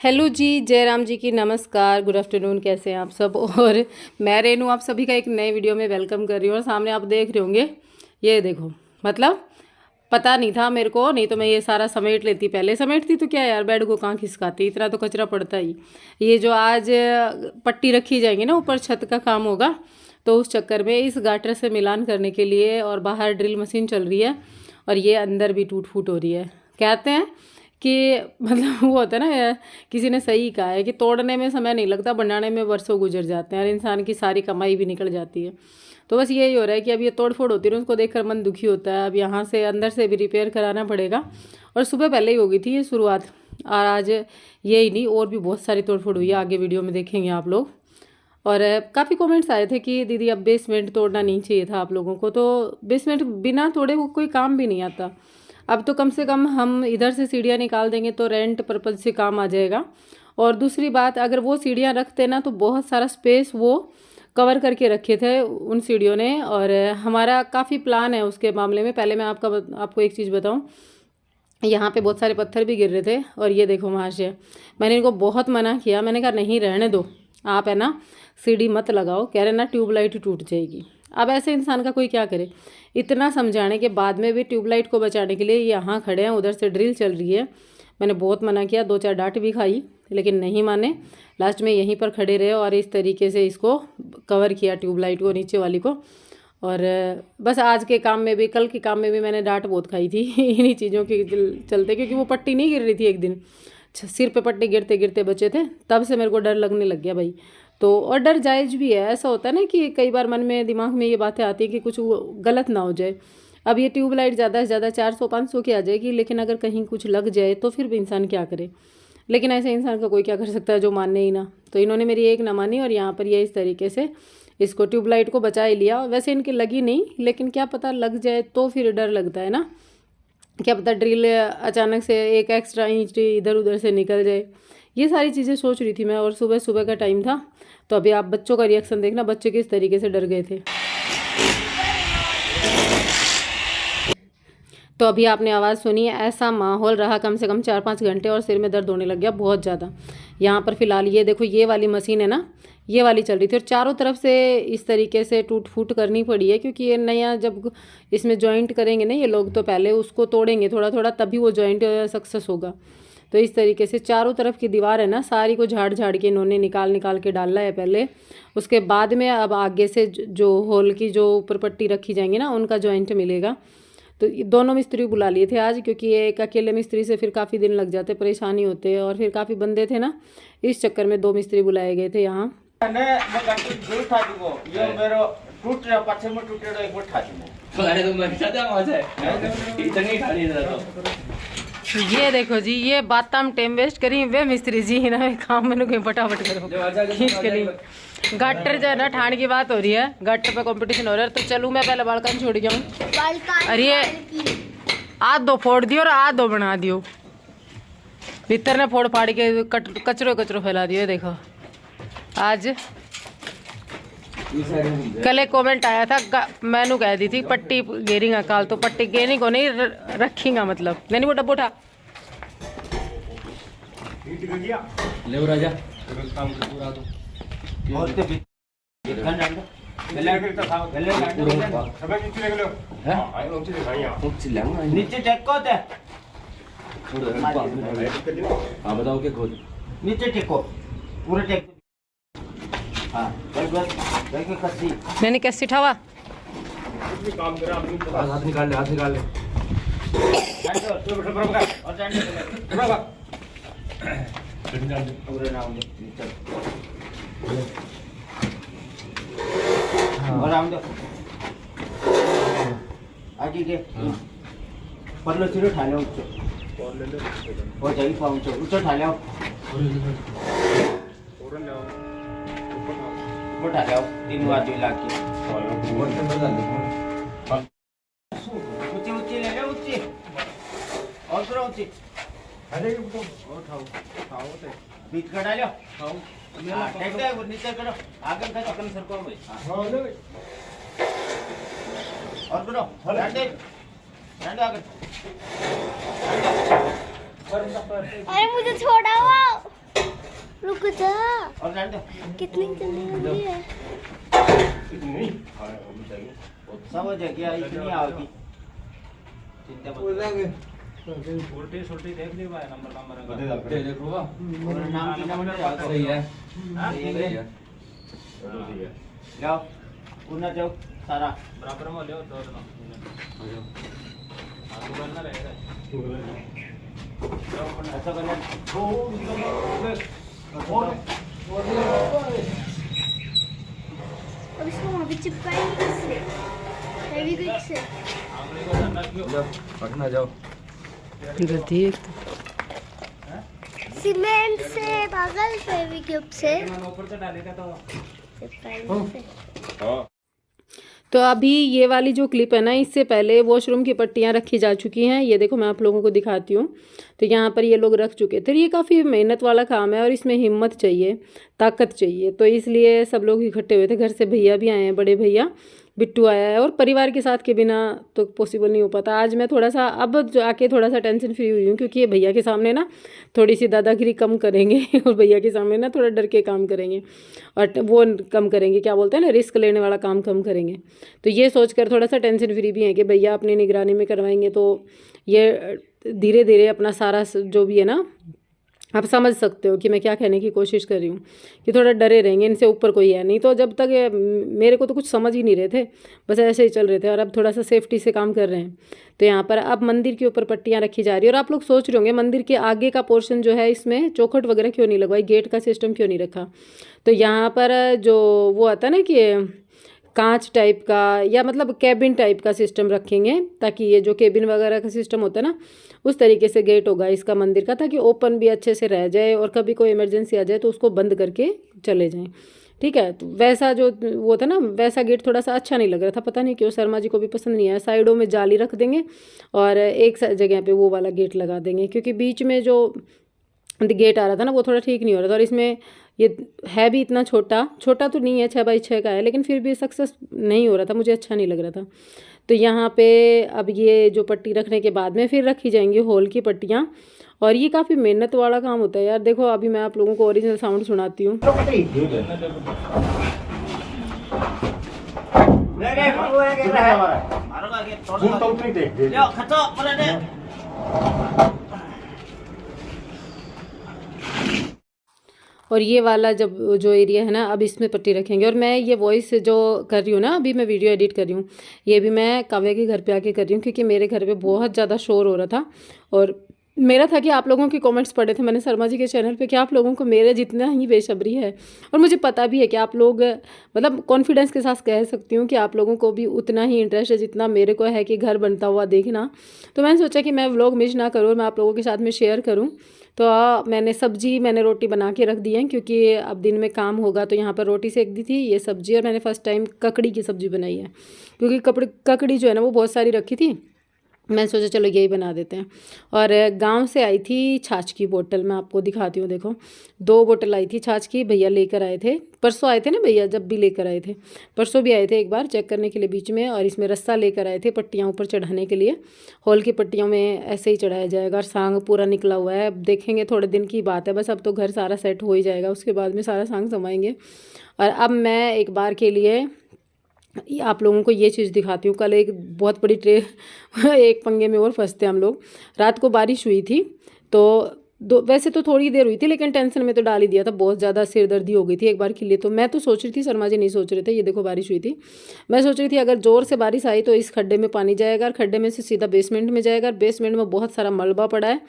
Hello जी, जयराम जी की नमस्कार, good afternoon. कैसे हैं आप सब? और मैं रेनू आप सभी का एक नए वीडियो में वेलकम कर रही हूँ। और सामने आप देख रहे होंगे, ये देखो, मतलब पता नहीं था मेरे को, नहीं तो मैं ये सारा समेट लेती। पहले समेटती तो क्या यार, बेड को कहाँ खिसकाती, इतना तो कचरा पड़ता ही। ये जो आज पट्टी रखी जाएंगी ना, ऊपर छत का काम होगा, तो उस चक्कर में इस गाटर से मिलान करने के लिए, और बाहर ड्रिल मशीन चल रही है, और ये अंदर भी टूट फूट हो रही है। कहते हैं कि मतलब वो होता है ना, किसी ने सही कहा है कि तोड़ने में समय नहीं लगता, बनाने में वर्षों गुजर जाते हैं, और इंसान की सारी कमाई भी निकल जाती है। तो बस यही हो रहा है कि अब ये तोड़ फोड़ होती है, उसको देखकर मन दुखी होता है। अब यहाँ से अंदर से भी रिपेयर कराना पड़ेगा, और सुबह पहले ही हो गई थी ये शुरुआत। और आज यही नहीं, और भी बहुत सारी तोड़ फोड़ हुई है, आगे वीडियो में देखेंगे आप लोग। और काफ़ी कमेंट्स आए थे कि दीदी अब बेसमेंट तोड़ना नहीं चाहिए था आप लोगों को, तो बेसमेंट बिना तोड़े वो कोई काम भी नहीं आता। अब तो कम से कम हम इधर से सीढ़ियाँ निकाल देंगे तो रेंट पर्पज़ से काम आ जाएगा। और दूसरी बात, अगर वो सीढ़ियाँ रखते ना, तो बहुत सारा स्पेस वो कवर करके रखे थे उन सीढ़ियों ने। और हमारा काफ़ी प्लान है उसके मामले में। पहले मैं आपको एक चीज़ बताऊँ, यहाँ पे बहुत सारे पत्थर भी गिर रहे थे, और ये देखो महाशय, मैंने इनको बहुत मना किया। मैंने कहा नहीं, रहने दो आप, है ना, सीढ़ी मत लगाओ। कह रहे ना ट्यूबलाइट टूट जाएगी। अब ऐसे इंसान का कोई क्या करे। इतना समझाने के बाद में भी ट्यूबलाइट को बचाने के लिए यहाँ खड़े हैं, उधर से ड्रिल चल रही है। मैंने बहुत मना किया, 2-4 डांट भी खाई, लेकिन नहीं माने। लास्ट में यहीं पर खड़े रहे और इस तरीके से इसको कवर किया, ट्यूबलाइट को, नीचे वाली को। और बस आज के काम में भी, कल के काम में भी मैंने डांट बहुत खाई थी इन्हीं चीज़ों के चलते, क्योंकि वो पट्टी नहीं गिर रही थी। एक दिन सिर पे पट्टी गिरते गिरते बचे थे, तब से मेरे को डर लगने लग गया भाई। तो और डर जायज़ भी है। ऐसा होता है ना कि कई बार मन में, दिमाग में ये बातें आती हैं कि कुछ गलत ना हो जाए। अब ये ट्यूबलाइट ज़्यादा से ज़्यादा 400-500 की आ जाएगी, लेकिन अगर कहीं कुछ लग जाए तो फिर भी इंसान क्या करे। लेकिन ऐसे इंसान का कोई क्या कर सकता है जो माने ही ना। तो इन्होंने मेरी एक ना मानी, और यहाँ पर ये इस तरीके से इसको ट्यूबलाइट को बचा ही लिया। वैसे इनकी लगी नहीं, लेकिन क्या पता लग जाए तो फिर डर लगता है ना। क्या पता ड्रिल अचानक से एक एक्स्ट्रा इंच इधर उधर से निकल जाए। ये सारी चीज़ें सोच रही थी मैं। और सुबह सुबह का टाइम था, तो अभी आप बच्चों का रिएक्शन देखना, बच्चे किस तरीके से डर गए थे। तो अभी आपने आवाज़ सुनी है, ऐसा माहौल रहा कम से कम 4-5 घंटे, और सिर में दर्द होने लग गया बहुत ज़्यादा। यहाँ पर फिलहाल ये देखो, ये वाली मशीन है ना, ये वाली चल रही थी, और चारों तरफ से इस तरीके से टूट फूट करनी पड़ी है, क्योंकि ये नया जब इसमें जॉइंट करेंगे ना ये लोग, तो पहले उसको तोड़ेंगे थोड़ा थोड़ा, तभी वो जॉइंट सक्सेस होगा। तो इस तरीके से चारों तरफ की दीवार है ना, सारी को झाड़ झाड़ के इन्होंने निकाल निकाल के डाला है पहले। उसके बाद में अब आगे से जो होल की जो ऊपर पट्टी रखी जाएंगी ना, उनका जॉइंट मिलेगा। तो दोनों मिस्त्री बुला लिए थे आज, क्योंकि एक अकेले मिस्त्री से फिर काफ़ी दिन लग जाते, परेशानी होते हैं, और फिर काफ़ी बंदे थे ना, इस चक्कर में 2 मिस्त्री बुलाए गए थे यहाँ। ये देखो जी, ये बात हम टाइम वेस्ट करी वे मिस्त्री जी ना, काम मैंने कहीं फटाफट करो खींच के लिए। गटर जो है ना, ठाण की बात हो रही है, गटर पे कंपटीशन हो रहा है। तो चलूँ मैं पहले बालकन छोड़ गया हूँ। अरे आध दो फोड़ दियो और आध दो बना दियो, भीतर ने फोड़ फाड़ के कचरो कचरो फैला दियो। देखो आज कल एक कमेंट आया था, मैंने कह दी थी पट्टी गेरिंगा काल, तो पट्टी गेरिंग को नहीं रखीगा, मतलब नहीं। वो डब्बो उठा ले राजा, काम पूरा दो नीचे टेको दे। हाँ बताओ क्या खोल, नीचे टेको, पूरे टेको। हाँ मैंने कैसे उठावा, काम करा, हाथ निकाल ले, हाथ निकाल ले। आगे के परलो सिरो ठाले उच्च हो जाई पाउंच उच्च ठाले वो ठाले 3 आदमी लाके ऊंची ऊंची ले ले, ऊंची और थोड़ा ऊंची। अरे वो उठाओ उठाओ, ते बीच का डालो, उठाओ टेक दे, वो नीचे करो, आगे का अपन सर को भाई। हां ले और करो, डांडे डांडे आगे। अरे मुझे छोड़ाओ। जा कितनी जल्दी हो रही है। सब जगह इतनी आगी चिंता उल्टी सुल्टी देख ली भाई नंबर देखो नाम की नंबर सही है जाओ उन्ना जाओ सारा बराबर में ले दो आगे बनना रहेगा ऐसा करना अब इसको वहाँ पे चिपकाएंगे किससे? फेविक्विक से। पटना जाओ गलती है सीमेंट से पागल फेविक्विक से ऊपर से डालेगा तो चिपकाएंगे। तो अभी ये वाली जो क्लिप है ना, इससे पहले वॉशरूम की पट्टियाँ रखी जा चुकी हैं। ये देखो मैं आप लोगों को दिखाती हूँ। तो यहाँ पर ये लोग रख चुके थे। ये काफ़ी मेहनत वाला काम है और इसमें हिम्मत चाहिए, ताकत चाहिए। तो इसलिए सब लोग इकट्ठे हुए थे। घर से भैया भी आए हैं, बड़े भैया, बिट्टू आया है। और परिवार के साथ के बिना तो पॉसिबल नहीं हो पाता। आज मैं थोड़ा सा अब जाके थोड़ा सा टेंशन फ्री हुई हूँ, क्योंकि ये भैया के सामने ना थोड़ी सी दादागिरी कम करेंगे और भैया के सामने ना थोड़ा डर के काम करेंगे और वो कम करेंगे, क्या बोलते हैं ना, रिस्क लेने वाला काम कम करेंगे। तो ये सोचकर थोड़ा सा टेंशन फ्री भी है कि भैया अपनी निगरानी में करवाएंगे। तो ये धीरे धीरे अपना सारा जो भी है ना, आप समझ सकते हो कि मैं क्या कहने की कोशिश कर रही हूँ, कि थोड़ा डरे रहेंगे। इनसे ऊपर कोई है नहीं। तो जब तक मेरे को तो कुछ समझ ही नहीं रहे थे, बस ऐसे ही चल रहे थे। और अब थोड़ा सा सेफ्टी से काम कर रहे हैं। तो यहाँ पर अब मंदिर के ऊपर पट्टियाँ रखी जा रही है। और आप लोग सोच रहे होंगे मंदिर के आगे का पोर्शन जो है, इसमें चौखट वगैरह क्यों नहीं लगवाई, गेट का सिस्टम क्यों नहीं रखा। तो यहाँ पर जो वो आता है ना कि कांच टाइप का या मतलब कैबिन टाइप का सिस्टम रखेंगे, ताकि ये जो कैबिन वगैरह का सिस्टम होता है ना, उस तरीके से गेट होगा इसका मंदिर का, ताकि ओपन भी अच्छे से रह जाए और कभी कोई इमरजेंसी आ जाए तो उसको बंद करके चले जाएं। ठीक है। तो वैसा जो वो था ना, वैसा गेट थोड़ा सा अच्छा नहीं लग रहा था। पता नहीं क्यों शर्मा जी को भी पसंद नहीं आया। साइडों में जाली रख देंगे और एक जगह पे वो वाला गेट लगा देंगे, क्योंकि बीच में जो गेट आ रहा था ना, वो थोड़ा ठीक नहीं हो रहा था। और इसमें ये है भी इतना छोटा, छोटा तो नहीं है, 6x6 का है, लेकिन फिर भी सक्सेस नहीं हो रहा था, मुझे अच्छा नहीं लग रहा था। तो यहाँ पे अब ये जो पट्टी रखने के बाद में फिर रखी जाएंगी हॉल की पट्टियाँ। और ये काफ़ी मेहनत वाला काम होता है यार। देखो अभी मैं आप लोगों को ओरिजिनल साउंड सुनाती हूँ। और ये वाला जब जो एरिया है ना, अब इसमें पट्टी रखेंगे। और मैं ये वॉइस जो कर रही हूँ ना, अभी मैं वीडियो एडिट कर रही हूँ, ये भी मैं काव्या के घर पे आके कर रही हूँ, क्योंकि मेरे घर पे बहुत ज़्यादा शोर हो रहा था। और मेरा था कि आप लोगों के कमेंट्स पढ़े थे मैंने शर्मा जी के चैनल पे, कि आप लोगों को मेरे जितना ही बेसब्री है। और मुझे पता भी है कि आप लोग, मतलब कॉन्फिडेंस के साथ कह सकती हूँ कि आप लोगों को भी उतना ही इंटरेस्ट है जितना मेरे को है कि घर बनता हुआ देखना। तो मैंने सोचा कि मैं व्लॉग मिस ना करूँ और मैं आप लोगों के साथ में शेयर करूँ। तो मैंने रोटी बना के रख दी है, क्योंकि अब दिन में काम होगा। तो यहाँ पर रोटी सेक दी थी, ये सब्जी, और मैंने फर्स्ट टाइम ककड़ी की सब्ज़ी बनाई है, क्योंकि ककड़ी जो है ना वो बहुत सारी रखी थी। मैंने सोचा चलो यही बना देते हैं। और गांव से आई थी छाछ की बोतल, मैं आपको दिखाती हूँ। देखो 2 बोतल आई थी छाछ की, भैया लेकर आए थे। परसों आए थे ना भैया, जब भी लेकर आए थे, परसों भी आए थे एक बार चेक करने के लिए बीच में। और इसमें रस्सा लेकर आए थे पट्टियाँ ऊपर चढ़ाने के लिए। हॉल की पट्टियों में ऐसे ही चढ़ाया जाएगा। और सांग पूरा निकला हुआ है, अब देखेंगे, थोड़े दिन की बात है बस। अब तो घर सारा सेट हो ही जाएगा, उसके बाद में सारा सांग समाएंगे। और अब मैं एक बार के लिए आप लोगों को ये चीज़ दिखाती हूँ। कल एक बहुत बड़ी एक पंगे में और फंसते हम लोग। रात को बारिश हुई थी, तो वैसे तो थोड़ी देर हुई थी, लेकिन टेंशन में तो डाल ही दिया था। बहुत ज़्यादा सिरदर्दी हो गई थी एक बार के लिए। तो मैं तो सोच रही थी, शर्मा जी नहीं सोच रहे थे। ये देखो बारिश हुई थी, मैं सोच रही थी अगर ज़ोर से बारिश आई तो इस खड्डे में पानी जाएगा, और खड्डे में से सीधा बेसमेंट में जाएगा। और बेसमेंट में बहुत सारा मलबा पड़ा है।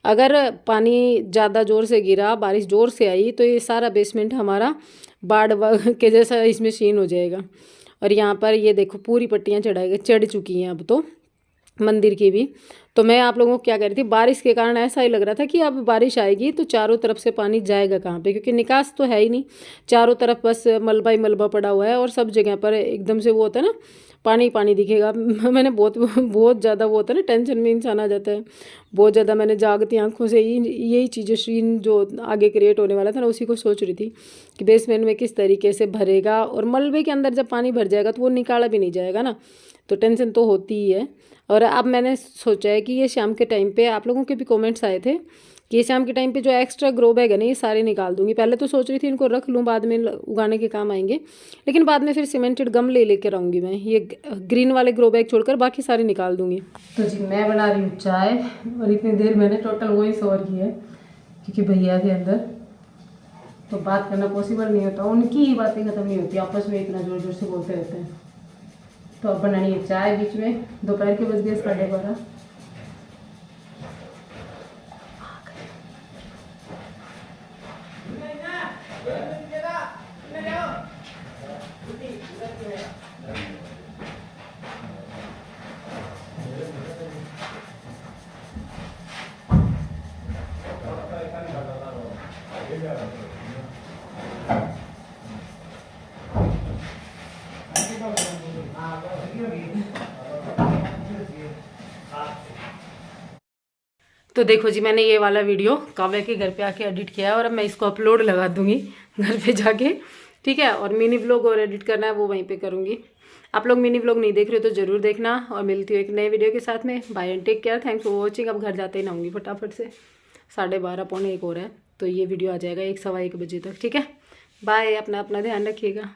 अगर पानी ज़्यादा ज़ोर से गिरा, बारिश ज़ोर से आई, तो ये सारा बेसमेंट हमारा बाढ़ के जैसा इसमें सीन हो जाएगा। और यहाँ पर ये देखो पूरी पट्टियाँ चढ़ चुकी हैं अब तो, मंदिर की भी। तो मैं आप लोगों को क्या कह रही थी, बारिश के कारण ऐसा ही लग रहा था कि अब बारिश आएगी तो चारों तरफ से पानी जाएगा कहाँ पे, क्योंकि निकास तो है ही नहीं। चारों तरफ बस मलबा ही मलबा पड़ा हुआ है, और सब जगह पर एकदम से वो होता है ना, पानी पानी दिखेगा। मैंने बहुत ज़्यादा वो होता है ना, टेंशन में इंसान आ जाता है बहुत ज़्यादा। मैंने जागती आंखों से यही चीज़ें, सीन जो आगे क्रिएट होने वाला था ना, उसी को सोच रही थी कि बेसमेंट में किस तरीके से भरेगा। और मलबे के अंदर जब पानी भर जाएगा तो वो निकाला भी नहीं जाएगा ना, तो टेंशन तो होती ही है। और अब मैंने सोचा है कि ये शाम के टाइम पे आप लोगों के भी कमेंट्स आए थे कि शाम के टाइम पे जो एक्स्ट्रा ग्रो बैग है ना ये सारे निकाल दूंगी। पहले तो सोच रही थी इनको रख लूँ, बाद में उगाने के काम आएंगे, लेकिन बाद में फिर सीमेंटेड गमले लेकर आऊँगी मैं। ये ग्रीन वाले ग्रो बैग छोड़कर बाकी सारे निकाल दूंगी। तो जी मैं बना रही हूँ चाय, और इतनी देर मैंने टोटल वॉइस ओवर की है क्योंकि भैया थे अंदर, तो बात करना पॉसिबल नहीं होता, उनकी ही बातें खत्म नहीं होती, आपस में इतना जोर जोर से बोलते रहते हैं। तो अब बनानी है चाय बीच में, दोपहर के बज गए 12:30। तो देखो जी मैंने ये वाला वीडियो काव्या के घर पे आके एडिट किया है और अब मैं इसको अपलोड लगा दूंगी घर पे जाके, ठीक है। और मिनी व्लॉग और एडिट करना है वो वहीं पे करूंगी। आप लोग मिनी व्लॉग नहीं देख रहे हो तो जरूर देखना, और मिलती हूँ एक नए वीडियो के साथ में। Bye and take care, thanks for watching. अब घर जाते ही नहाऊंगी फटाफट से, 12:30 पौने 1 हो रहा है, तो ये वीडियो आ जाएगा 1 सवा 1 बजे तक, ठीक है। बाय, अपना ध्यान रखिएगा।